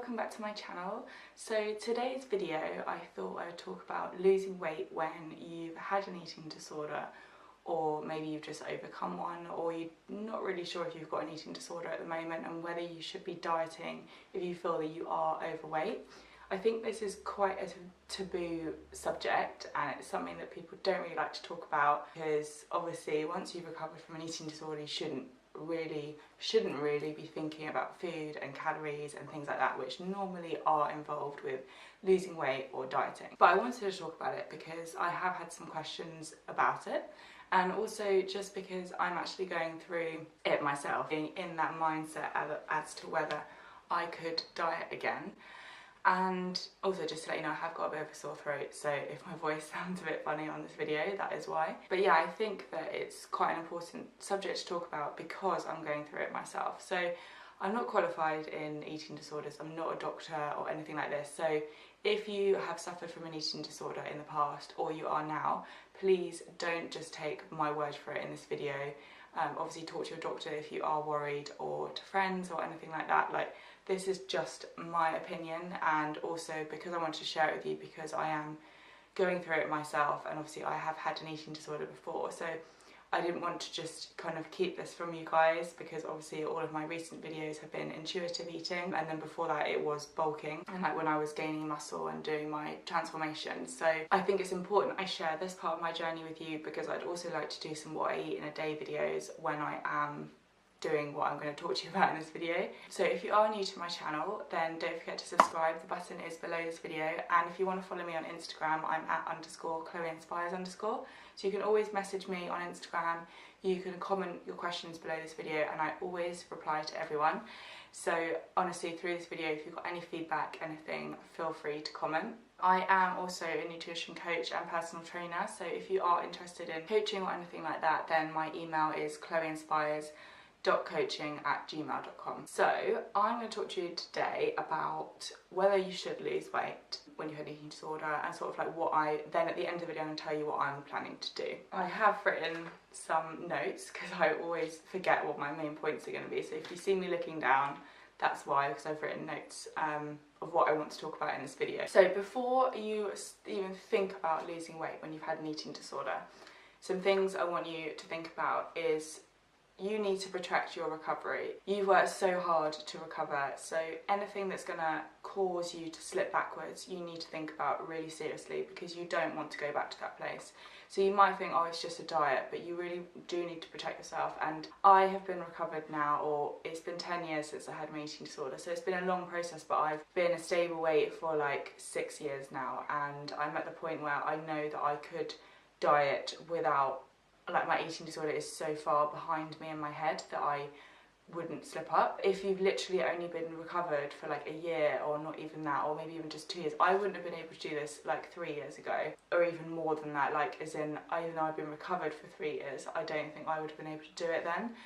welcome back to my channel. So today's video I thought I would talk about losing weight when you've had an eating disorder, or maybe you've just overcome one, or you're not really sure if you've got an eating disorder at the moment and whether you should be dieting if you feel that you are overweight. I think this is quite a taboo subject, and it's something that people don't really like to talk about because obviously once you've recovered from an eating disorder you shouldn't really be thinking about food and calories and things like that, which normally are involved with losing weight or dieting. But I wanted to talk about it because I have had some questions about it, and also just because I'm actually going through it myself, being in that mindset as to whether I could diet again. And also, just to let you know, I have got a bit of a sore throat, so if my voice sounds a bit funny on this video, that is why. But yeah, I think that it's quite an important subject to talk about because I'm going through it myself. So I'm not qualified in eating disorders, I'm not a doctor or anything like this. So if you have suffered from an eating disorder in the past, or you are now, please don't just take my word for it in this video. Obviously talk to your doctor if you are worried, or to friends or anything like that. Like, this is just my opinion, and also because I want to share it with you because I am going through it myself, and obviously I have had an eating disorder before, so I didn't want to just kind of keep this from you guys, because obviously all of my recent videos have been intuitive eating, and then before that it was bulking and like when I was gaining muscle and doing my transformation. So I think it's important I share this part of my journey with you, because I'd also like to do some what I eat in a day videos when I am doing what I'm going to talk to you about in this video. So if you are new to my channel, then don't forget to subscribe. The button is below this video, and if you want to follow me on Instagram, I'm at _chloeinspires_. So you can always message me on Instagram, you can comment your questions below this video, and I always reply to everyone. So honestly, through this video, if you've got any feedback, anything, feel free to comment. I am also a nutrition coach and personal trainer, so if you are interested in coaching or anything like that, then my email is chloeinspires.coaching@gmail.com. So I'm going to talk to you today about whether you should lose weight when you have an eating disorder, and sort of like then at the end of the video I'm going to tell you what I'm planning to do. I have written some notes because I always forget what my main points are going to be, so if you see me looking down, that's why, because I've written notes of what I want to talk about in this video. So before you even think about losing weight when you've had an eating disorder, some things I want you to think about is you need to protect your recovery. You've worked so hard to recover, so anything that's going to cause you to slip backwards, you need to think about really seriously, because you don't want to go back to that place. So you might think, oh, it's just a diet, but you really do need to protect yourself. And I have been recovered now, or it's been 10 years since I had my eating disorder, so it's been a long process, but I've been a stable weight for like 6 years now, and I'm at the point where I know that I could diet without, like, my eating disorder is so far behind me in my head that I wouldn't slip up. If you've literally only been recovered for like a year, or not even that, or maybe even just 2 years, I wouldn't have been able to do this like 3 years ago, or even more than that. Like, as in, even though I've been recovered for 3 years, I don't think I would have been able to do it then.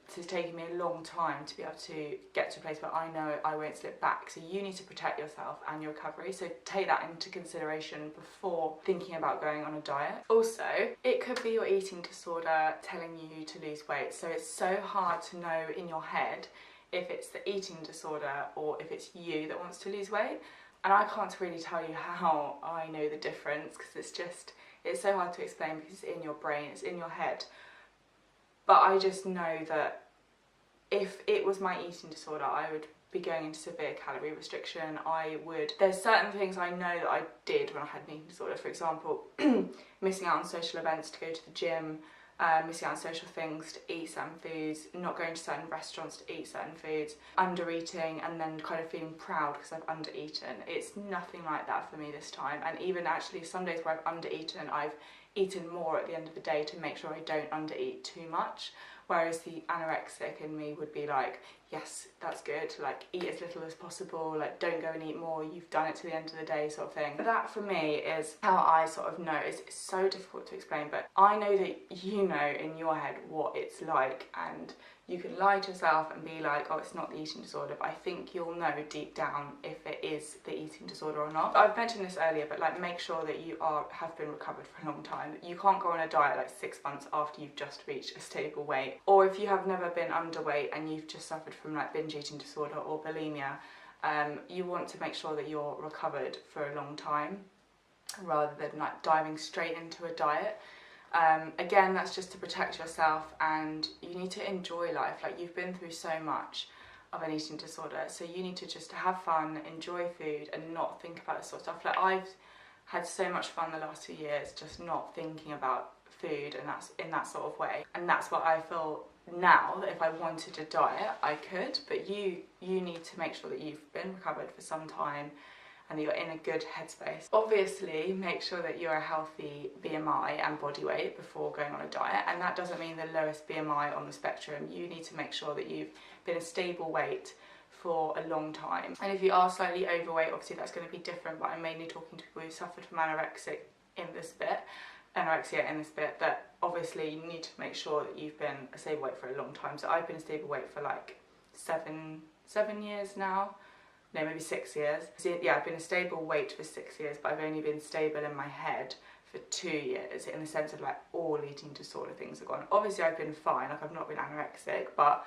So it's taken me a long time to be able to get to a place where I know I won't slip back. So you need to protect yourself and your recovery, so take that into consideration before thinking about going on a diet. Also, it could be your eating disorder telling you to lose weight, so it's so hard to know in your head if it's the eating disorder or if it's you that wants to lose weight. And I can't really tell you how I know the difference, because it's so hard to explain, because it's in your brain, it's in your head. But I just know that if it was my eating disorder, I would be going into severe calorie restriction. There's certain things I know that I did when I had an eating disorder. For example, missing out on social events to go to the gym, missing out on social things to eat certain foods, not going to certain restaurants to eat certain foods, under-eating, and then kind of feeling proud because I've under-eaten. It's nothing like that for me this time. And even actually some days where I've under-eaten, I've eaten more at the end of the day to make sure I don't under-eat too much. Whereas the anorexic in me would be like, yes, that's good, like, eat as little as possible, like, don't go and eat more, you've done it to the end of the day, sort of thing. That for me is how I sort of know. It's so difficult to explain, but I know that you know in your head what it's like, and you can lie to yourself and be like, oh, it's not the eating disorder, but I think you'll know deep down if it is the eating disorder or not. I've mentioned this earlier, but like, make sure that you have been recovered for a long time. You can't go on a diet like 6 months after you've just reached a stable weight. Or if you have never been underweight and you've just suffered from like binge eating disorder or bulimia, You want to make sure that you're recovered for a long time rather than like diving straight into a diet. Again, that's just to protect yourself, and you need to enjoy life. Like, you've been through so much of an eating disorder, so you need to just have fun, enjoy food, and not think about this sort of stuff. Like, I've had so much fun the last 2 years just not thinking about food, and that's in that sort of way. And that's what I feel now, that if I wanted to diet I could, but you need to make sure that you've been recovered for some time and that you're in a good headspace. Obviously, make sure that you're a healthy BMI and body weight before going on a diet, and that doesn't mean the lowest BMI on the spectrum. You need to make sure that you've been a stable weight for a long time. And if you are slightly overweight, obviously that's going to be different, but I'm mainly talking to people who suffered from anorexia in this bit, that obviously you need to make sure that you've been a stable weight for a long time. So I've been a stable weight for like seven years now. No, maybe 6 years. So yeah, I've been a stable weight for 6 years, but I've only been stable in my head for 2 years, in the sense of like all eating disorder things are gone. Obviously I've been fine, like I've not been anorexic, but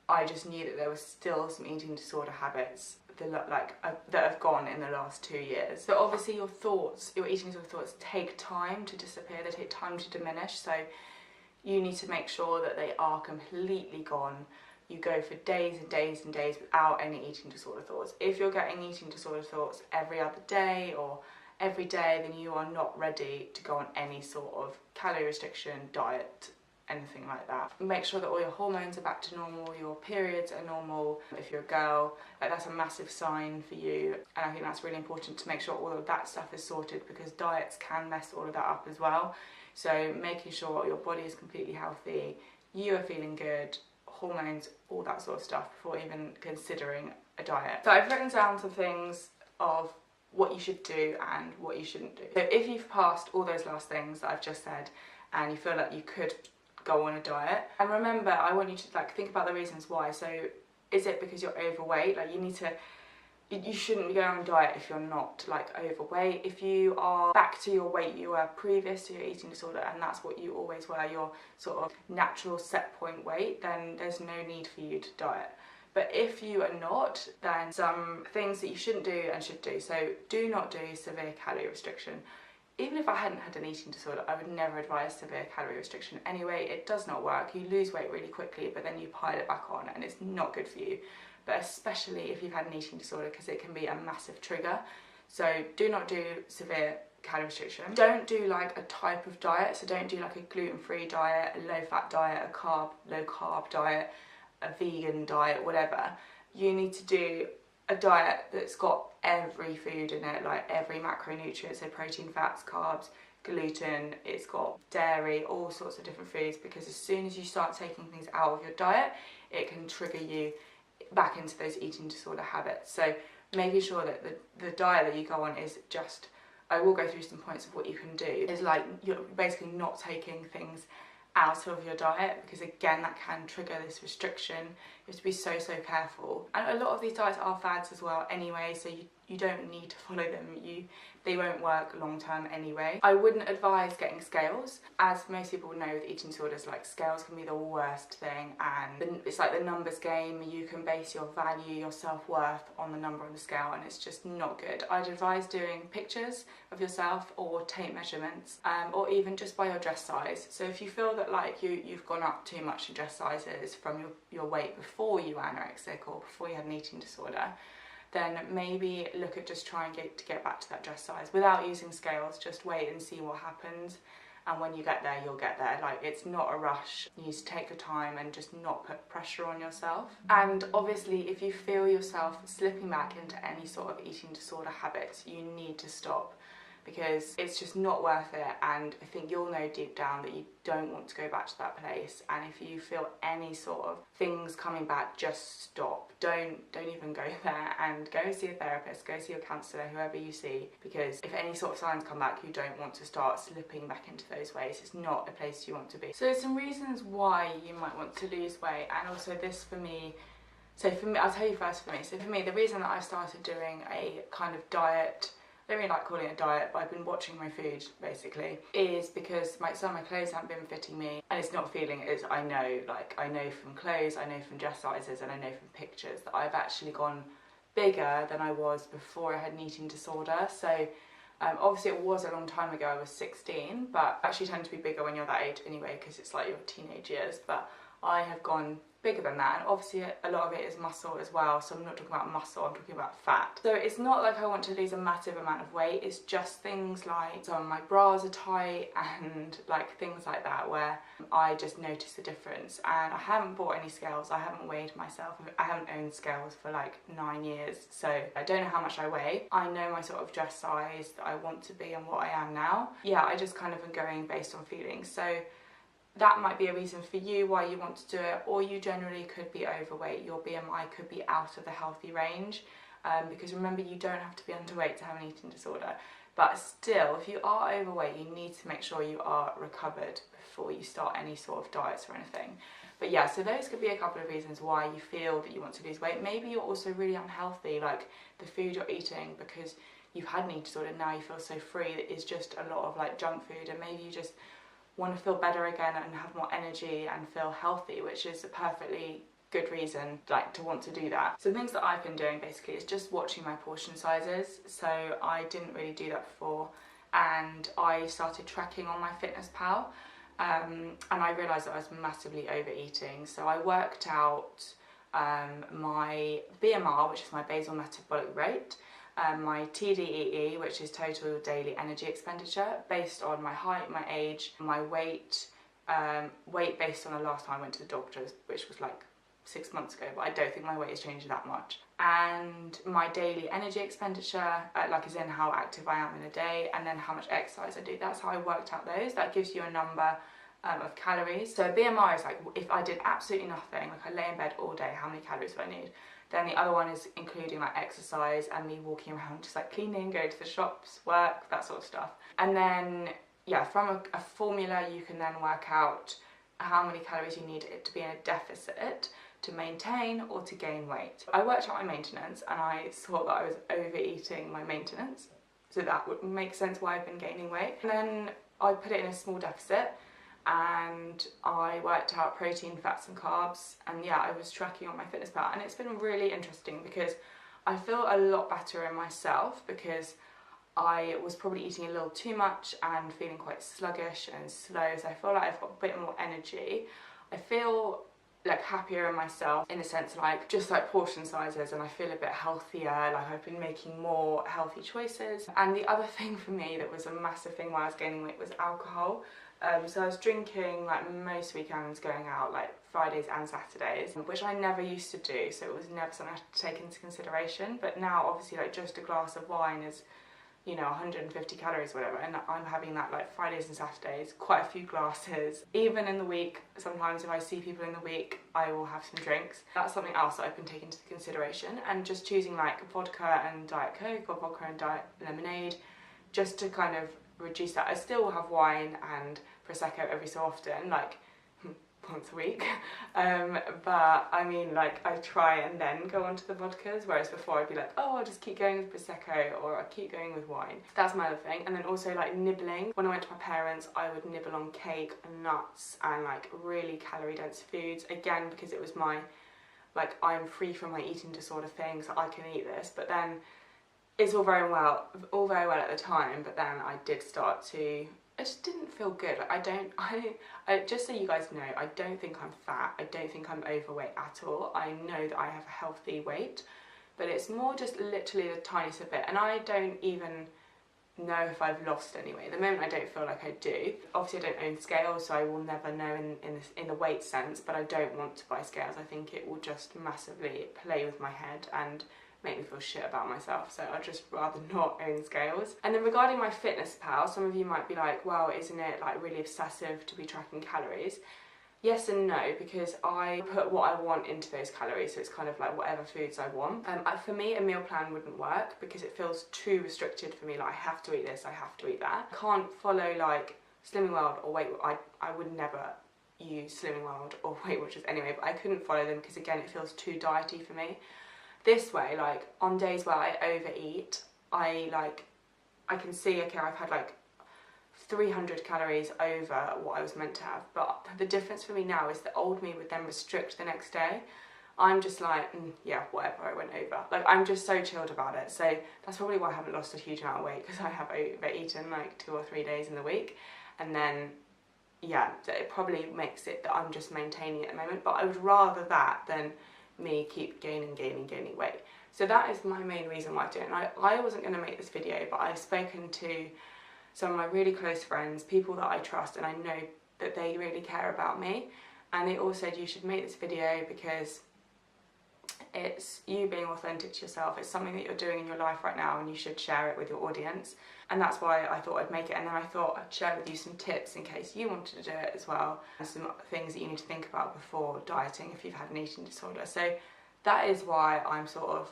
I just knew that there was still some eating disorder habits that have gone in the last 2 years. So obviously your eating disorder thoughts take time to disappear, they take time to diminish, so you need to make sure that they are completely gone. You go for days and days and days without any eating disorder thoughts. If you're getting eating disorder thoughts every other day or every day, then you are not ready to go on any sort of calorie restriction, diet, anything like that. Make sure that all your hormones are back to normal, your periods are normal. If you're a girl, that's a massive sign for you, and I think that's really important to make sure all of that stuff is sorted, because diets can mess all of that up as well. So making sure your body is completely healthy, you are feeling good, hormones, all that sort of stuff, before even considering a diet. So I've written down some things of what you should do and what you shouldn't do. So if you've passed all those last things that I've just said and you feel like you could go on a diet, and remember, I want you to like think about the reasons why. So is it because you're overweight? Like, you shouldn't be going on a diet if you're not like overweight. If you are back to your weight you were previous to your eating disorder, and that's what you always were, your sort of natural set point weight, then there's no need for you to diet. But if you are not, then some things that you shouldn't do and should do. So do not do severe calorie restriction. Even if I hadn't had an eating disorder, I would never advise severe calorie restriction anyway. It does not work. You lose weight really quickly, but then you pile it back on, and it's not good for you. But especially if you've had an eating disorder, because it can be a massive trigger. So do not do severe calorie restriction. Don't do like a type of diet. So don't do like a gluten-free diet, a low-fat diet, a low-carb diet, a vegan diet, whatever. You need to do a diet that's got every food in it, like every macronutrient, so protein, fats, carbs, gluten, it's got dairy, all sorts of different foods, because as soon as you start taking things out of your diet, it can trigger you back into those eating disorder habits. So making sure that the diet that you go on is just, I will go through some points of what you can do, is like you're basically not taking things out of your diet, because again that can trigger this restriction. You have to be so careful, and a lot of these diets are fads as well anyway, so you don't need to follow them. They won't work long term anyway. I wouldn't advise getting scales. As most people know with eating disorders, like scales can be the worst thing, and it's like the numbers game. You can base your value, your self-worth on the number on the scale, and it's just not good. I'd advise doing pictures of yourself or tape measurements, or even just by your dress size. So if you feel that like you've gone up too much in dress sizes from your weight before you were anorexic or before you had an eating disorder, then maybe look at just trying to get back to that dress size without using scales. Just wait and see what happens, and when you get there, you'll get there. Like, it's not a rush. You need to take your time and just not put pressure on yourself. And obviously, if you feel yourself slipping back into any sort of eating disorder habits, you need to stop, because it's just not worth it, and I think you'll know deep down that you don't want to go back to that place. And if you feel any sort of things coming back, just stop. Don't even go there, and go see a therapist, go see your counsellor, whoever you see, because if any sort of signs come back, you don't want to start slipping back into those ways. It's not a place you want to be. So some reasons why you might want to lose weight, and also this for me. So for me, I'll tell you first for me. So for me, the reason that I started doing a kind of diet, I don't really like calling it a diet, but I've been watching my food basically, is because some of my clothes haven't been fitting me, and it's not feeling it. I know from clothes, I know from dress sizes, and I know from pictures that I've actually gone bigger than I was before I had an eating disorder. So obviously it was a long time ago, I was 16, but I actually tend to be bigger when you're that age anyway, because it's like your teenage years. But I have gone bigger than that, and obviously a lot of it is muscle as well, so I'm not talking about muscle, I'm talking about fat. So it's not like I want to lose a massive amount of weight, it's just things like some of my bras are tight and like things like that, where I just notice a difference. And I haven't bought any scales, I haven't weighed myself, I haven't owned scales for like 9 years, so I don't know how much I weigh. I know my sort of dress size that I want to be and what I am now. Yeah, I just kind of am going based on feelings. So that might be a reason for you why you want to do it, or you generally could be overweight. Your BMI could be out of the healthy range, because remember, you don't have to be underweight to have an eating disorder. But still, if you are overweight, you need to make sure you are recovered before you start any sort of diets or anything. But yeah, so those could be a couple of reasons why you feel that you want to lose weight. Maybe you're also really unhealthy, like the food you're eating, because you've had an eating disorder, now you feel so free, that it's just a lot of like junk food, and maybe you just want to feel better again and have more energy and feel healthy, which is a perfectly good reason like to want to do that. So things that I've been doing basically is just watching my portion sizes. So I didn't really do that before, and I started tracking on MyFitnessPal, and I realised that I was massively overeating. So I worked out my BMR, which is my basal metabolic rate, my TDEE, which is total daily energy expenditure, based on my height, my age, my weight, weight based on the last time I went to the doctors, which was like 6 months ago, but I don't think my weight has changed that much. And my daily energy expenditure, like as in how active I am in a day, and then how much exercise I do. That's how I worked out those. That gives you a number of calories. So BMR is like if I did absolutely nothing, like I lay in bed all day, how many calories do I need? Then the other one is including like exercise and me walking around, just like cleaning, going to the shops, work, that sort of stuff. And then, yeah, from a formula you can then work out how many calories you need it to be in a deficit to maintain or to gain weight. I worked out my maintenance, and I saw that I was overeating my maintenance, so that would make sense why I've been gaining weight. And then I put it in a small deficit, and I worked out protein, fats and carbs, and yeah, I was tracking on MyFitnessPal, and it's been really interesting because I feel a lot better in myself, because I was probably eating a little too much and feeling quite sluggish and slow, so I feel like I've got a bit more energy. I feel like happier in myself in a sense, like just like portion sizes, and I feel a bit healthier, like I've been making more healthy choices. And the other thing for me that was a massive thing while I was gaining weight was alcohol. So I was drinking like most weekends, going out like Fridays and Saturdays, which I never used to do, so it was never something I had to take into consideration. But now obviously like just a glass of wine is, you know, 150 calories or whatever, and I'm having that like Fridays and Saturdays, quite a few glasses. Even in the week, sometimes if I see people in the week, I will have some drinks. That's something else that I've been taking into consideration, and just choosing like vodka and Diet Coke or vodka and Diet Lemonade, just to kind of reduce that. I still have wine and Prosecco every so often, like once a week, but I mean, like I try and then go on to the vodkas, whereas before I'd be like, oh, I'll just keep going with Prosecco, or I'll keep going with wine. That's my other thing. And then also like nibbling. When I went to my parents, I would nibble on cake and nuts and like really calorie dense foods, again because it was my, like, I'm free from my eating disorder thing, so I can eat this. But then it's all very well at the time, but then I did start to, I just didn't feel good. Like I just so you guys know, I don't think I'm fat, I don't think I'm overweight at all. I know that I have a healthy weight, but it's more just literally the tiniest bit, and I don't even know if I've lost any weight. At the moment I don't feel like I do. Obviously I don't own scales, so I will never know in the weight sense, but I don't want to buy scales. I think it will just massively play with my head and make me feel shit about myself, so I'd just rather not own scales. And then regarding MyFitnessPal, some of you might be like, well, isn't it like really obsessive to be tracking calories? Yes and no, because I put what I want into those calories, so it's kind of like whatever foods I want. For me, a meal plan wouldn't work because it feels too restricted for me, like I have to eat this, I have to eat that. I can't follow like Slimming World or Weight Watchers. I would never use Slimming World or Weight Watchers anyway, but I couldn't follow them because again, it feels too diety for me. This way, like on days where I overeat, I can see, okay, I've had like 300 calories over what I was meant to have, but the difference for me now is the old me would then restrict the next day. I'm just like, yeah, whatever, I went over. Like, I'm just so chilled about it. So that's probably why I haven't lost a huge amount of weight, because I have overeaten like 2 or 3 days in the week. And then, yeah, it probably makes it that I'm just maintaining it at the moment. But I would rather that than me keep gaining weight. So that is my main reason why I do it. And I wasn't going to make this video, but I've spoken to some of my really close friends, people that I trust, and I know that they really care about me. And they all said you should make this video because it's you being authentic to yourself. It's something that you're doing in your life right now and you should share it with your audience. And that's why I thought I'd make it. And then I thought I'd share with you some tips in case you wanted to do it as well, and some things that you need to think about before dieting if you've had an eating disorder. So that is why I'm sort of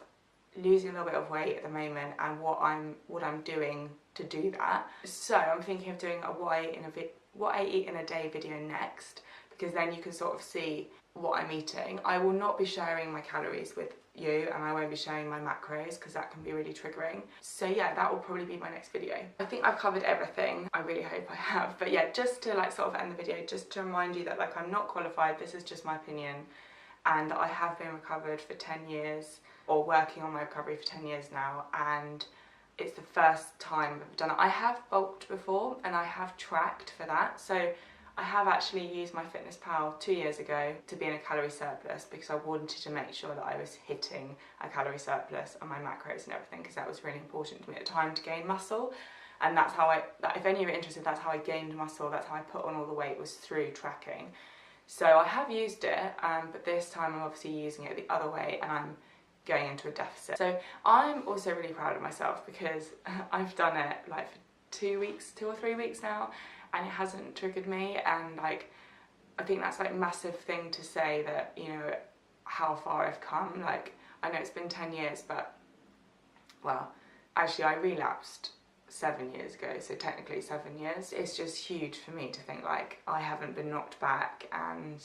losing a little bit of weight at the moment, and what I'm doing to do that. So I'm thinking of doing a what I eat in a day video next, because then you can sort of see what I'm eating. I will not be sharing my calories with you, and I won't be sharing my macros because that can be really triggering. So yeah, that will probably be my next video. I think I've covered everything. I really hope I have. But yeah, just to like sort of end the video, just to remind you that like I'm not qualified, this is just my opinion, and I have been recovered for 10 years, or working on my recovery for 10 years now, and it's the first time I've done it. I have bulked before and I have tracked for that, so I have actually used MyFitnessPal 2 years ago to be in a calorie surplus, because I wanted to make sure that I was hitting a calorie surplus on my macros and everything, because that was really important to me at the time to gain muscle. And that's how if any of you are interested, that's how I gained muscle, that's how I put on all the weight, was through tracking. So I have used it, but this time I'm obviously using it the other way, and I'm going into a deficit. So I'm also really proud of myself, because I've done it like for 2 or 3 weeks now, and it hasn't triggered me. And like, I think that's like a massive thing to say, that, you know, how far I've come. Like, I know it's been 10 years, but well, actually I relapsed 7 years ago, so technically 7 years. It's just huge for me to think like I haven't been knocked back, and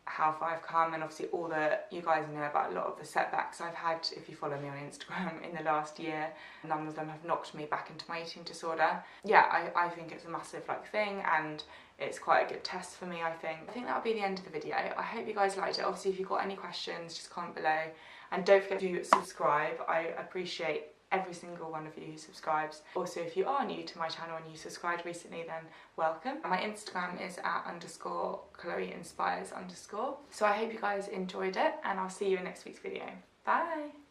how far I've come, and obviously all the, you guys know about a lot of the setbacks I've had if you follow me on Instagram in the last year. None of them have knocked me back into my eating disorder. Yeah, I think it's a massive like thing, and it's quite a good test for me, I think. I think that'll be the end of the video. I hope you guys liked it. Obviously if you've got any questions, just comment below, and don't forget to subscribe. I appreciate every single one of you who subscribes. Also, if you are new to my channel and you subscribed recently, then welcome. My Instagram is at _chloeinspires_. So I hope you guys enjoyed it, and I'll see you in next week's video. Bye!